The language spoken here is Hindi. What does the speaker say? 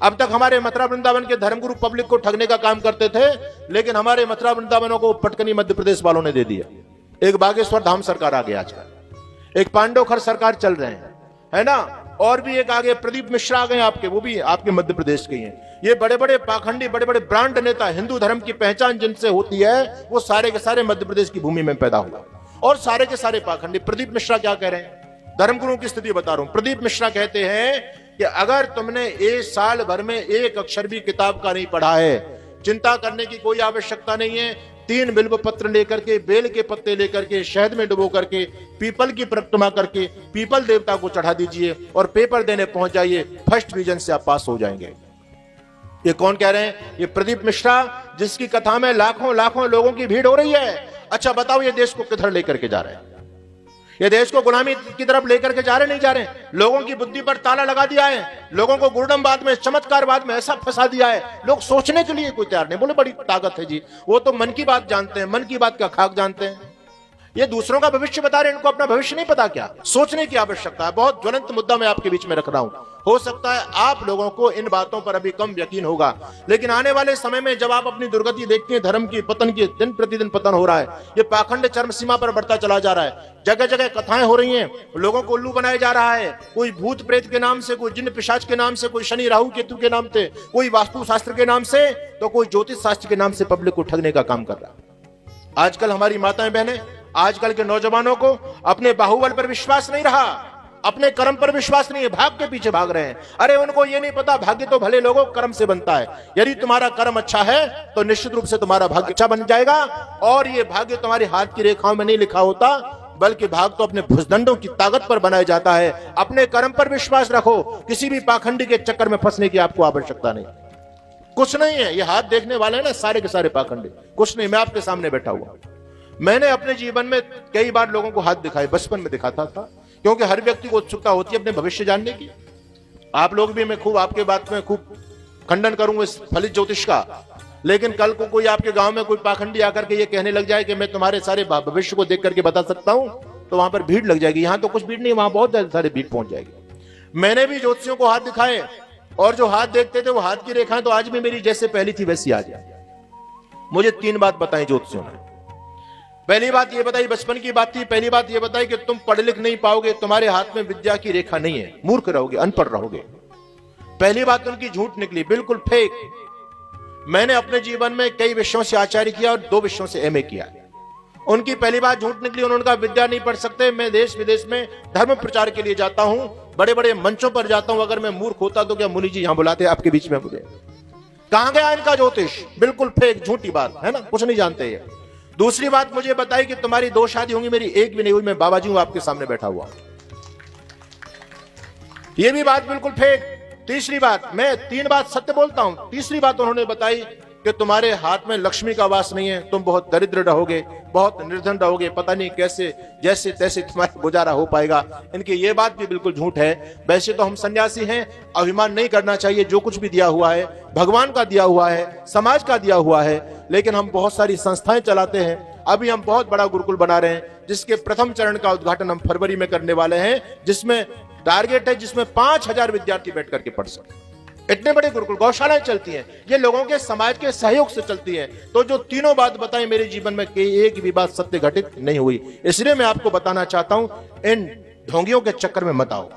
अब तक हमारे मथुरा वृंदावन के धर्मगुरु पब्लिक को ठगने का काम करते थे, लेकिन हमारे मथुरा वृंदावनों को पटकनी मध्य प्रदेश वालों ने दे दिया। एक बागेश्वर धाम सरकार आ गया आजकल, एक पांडवखर सरकार चल रहे हैं, है ना, और भी एक आगे प्रदीप मिश्रा आ गए आपके, वो भी आपके मध्य प्रदेश के ही हैं। ये बड़े बड़े पाखंडी, बड़े बड़े ब्रांड नेता, हिंदू धर्म की पहचान जिनसे होती है, वो सारे के सारे मध्य प्रदेश की भूमि में पैदा हुआ। और सारे के सारे पाखंडी। प्रदीप मिश्रा क्या कह रहे हैं, धर्मगुरुओं की स्थिति बता रहा हूं। प्रदीप मिश्रा कहते हैं कि अगर तुमने एक साल भर में एक अक्षर भी किताब का नहीं पढ़ा है, चिंता करने की कोई आवश्यकता नहीं है। 3 बिल्व पत्र लेकर के, बेल के पत्ते लेकर के, शहद में डुबो करके, पीपल की परिक्रमा करके पीपल देवता को चढ़ा दीजिए और पेपर देने पहुंच जाइए, फर्स्ट डिवीजन से आप पास हो जाएंगे। ये कौन कह रहे हैं? ये प्रदीप मिश्रा, जिसकी कथा में लाखों लाखों लोगों की भीड़ हो रही है। अच्छा बताओ, ये देश को किधर लेकर के जा रहे हैं? ये देश को गुलामी की तरफ लेकर के जा रहे नहीं जा रहे? लोगों की बुद्धि पर ताला लगा दिया है, लोगों को गुरडमवाद में, चमत्कारवाद में ऐसा फंसा दिया है, लोग सोचने के लिए कोई तैयार नहीं। बोले बड़ी ताकत है जी, वो तो मन की बात जानते हैं, मन की बात का खाक जानते हैं। ये दूसरों का भविष्य बता रहे हैं, इनको अपना भविष्य नहीं पता क्या? सोचने की आवश्यकता है। बहुत ज्वलंत मुद्दा मैं आपके बीच में रख रहा हूं। हो सकता है आप लोगों को इन बातों पर अभी कम यकीन होगा, लेकिन आने वाले समय में जब आप अपनी दुर्गति देखते हैं, धर्म की पतन की, दिन प्रतिदिन पतन हो रहा है, ये पाखंड चरम सीमा पर बढ़ता चला जा रहा है। जगह जगह कथाएं हो रही हैं, लोगों को उल्लू बनाया जा रहा है, कोई भूत प्रेत के नाम से, कोई जिन्न पिशाच के नाम से, कोई शनि राहु केतु के नाम से, कोई वास्तु शास्त्र के नाम से, तो कोई ज्योतिष शास्त्र के नाम से पब्लिक को ठगने का काम कर रहा है। आजकल हमारी माताएं बहनें, आजकल के नौजवानों को अपने बाहुबल पर विश्वास नहीं रहा, अपने कर्म पर विश्वास नहीं है, भाग के पीछे भाग रहे हैं। अरे उनको ये नहीं पता, भाग्य तो भले लोगों कर्म से बनता है। यदि तुम्हारा कर्म अच्छा है तो निश्चित रूप से तुम्हारा भाग्य अच्छा बन जाएगा। और ये भाग्य तुम्हारे हाथ की रेखाओं में नहीं लिखा होता, बल्कि भाग तो अपने भुजदंडों की ताकत पर बनाया जाता है। अपने कर्म पर विश्वास रखो, किसी भी पाखंडी के चक्कर में फंसने की आपको आवश्यकता नहीं। कुछ नहीं है, ये हाथ देखने वाले हैं ना, सारे के सारे पाखंडी, कुछ नहीं। मैं आपके सामने बैठा हुआ, मैंने अपने जीवन में कई बार लोगों को हाथ दिखाए, बचपन में दिखाता था, क्योंकि हर व्यक्ति को उत्सुकता होती है अपने भविष्य जानने की। आप लोग भी, मैं खूब आपके बात में खूब खंडन करूंगा इस फलित ज्योतिष का, लेकिन कल को कोई आपके गांव में कोई पाखंडी आकर के ये कहने लग जाए कि मैं तुम्हारे सारे भविष्य को देख करके बता सकता हूं, तो वहां पर भीड़ लग जाएगी। यहां तो कुछ भीड़ नहीं, वहां बहुत सारे भीड़ पहुंच जाएगी। मैंने भी ज्योतिषियों को हाथ दिखाए, और जो हाथ देखते थे वो हाथ की रेखाएं तो आज भी मेरी जैसे पहली थी वैसी आ जाए। मुझे 3 बात बताई ज्योतिषियों ने। पहली बात ये बताई, बचपन की बात थी, पहली बात ये बताई कि तुम पढ़ लिख नहीं पाओगे, तुम्हारे हाथ में विद्या की रेखा नहीं है, मूर्ख रहोगे, अनपढ़ रहोगे। पहली बात उनकी झूठ निकली, बिल्कुल फेक। मैंने अपने जीवन में कई विषयों से आचार्य किया और 2 विषयों से एमए किया। उनकी पहली बात झूठ निकली, उन्होंने कहा विद्या नहीं पढ़ सकते। मैं देश विदेश में धर्म प्रचार के लिए जाता हूं, बड़े बड़े मंचों पर जाता हूं, अगर मैं मूर्ख होता तो क्या मुनि जी यहां बुलाते आपके बीच में मुझे? कहां गया इनका ज्योतिष? बिल्कुल फेक, झूठी बात है ना, कुछ नहीं जानते ये। दूसरी बात मुझे बताई कि तुम्हारी 2 शादी होंगी, मेरी एक भी नहीं हुई, मैं बाबा जी हूं आपके सामने बैठा हुआ, ये भी बात बिल्कुल फेक। तीसरी बात, मैं 3 बात सत्य बोलता हूं, तीसरी बात उन्होंने बताई कि तुम्हारे हाथ में लक्ष्मी का वास नहीं है, तुम बहुत दरिद्र रहोगे, बहुत निर्धन रहोगे, पता नहीं कैसे जैसे तैसे तुम्हारा गुजारा हो पाएगा। इनकी ये बात भी बिल्कुल झूठ है। वैसे तो हम सन्यासी हैं, अभिमान नहीं करना चाहिए, जो कुछ भी दिया हुआ है भगवान का दिया हुआ है, समाज का दिया हुआ है, लेकिन हम बहुत सारी संस्थाएं चलाते हैं। अभी हम बहुत बड़ा गुरुकुल बना रहे हैं, जिसके प्रथम चरण का उद्घाटन हम फरवरी में करने वाले हैं, जिसमें टारगेट है जिसमें 5000 विद्यार्थी बैठ करके पढ़ सके। इतने बड़े गुरुकुल, गौशालाएं चलती हैं, ये लोगों के समाज के सहयोग से चलती हैं। तो जो 3 बात बताई मेरे जीवन में एक भी बात सत्य घटित नहीं हुई, इसलिए मैं आपको बताना चाहता हूं, इन ढोंगियों के चक्कर में मत आओ।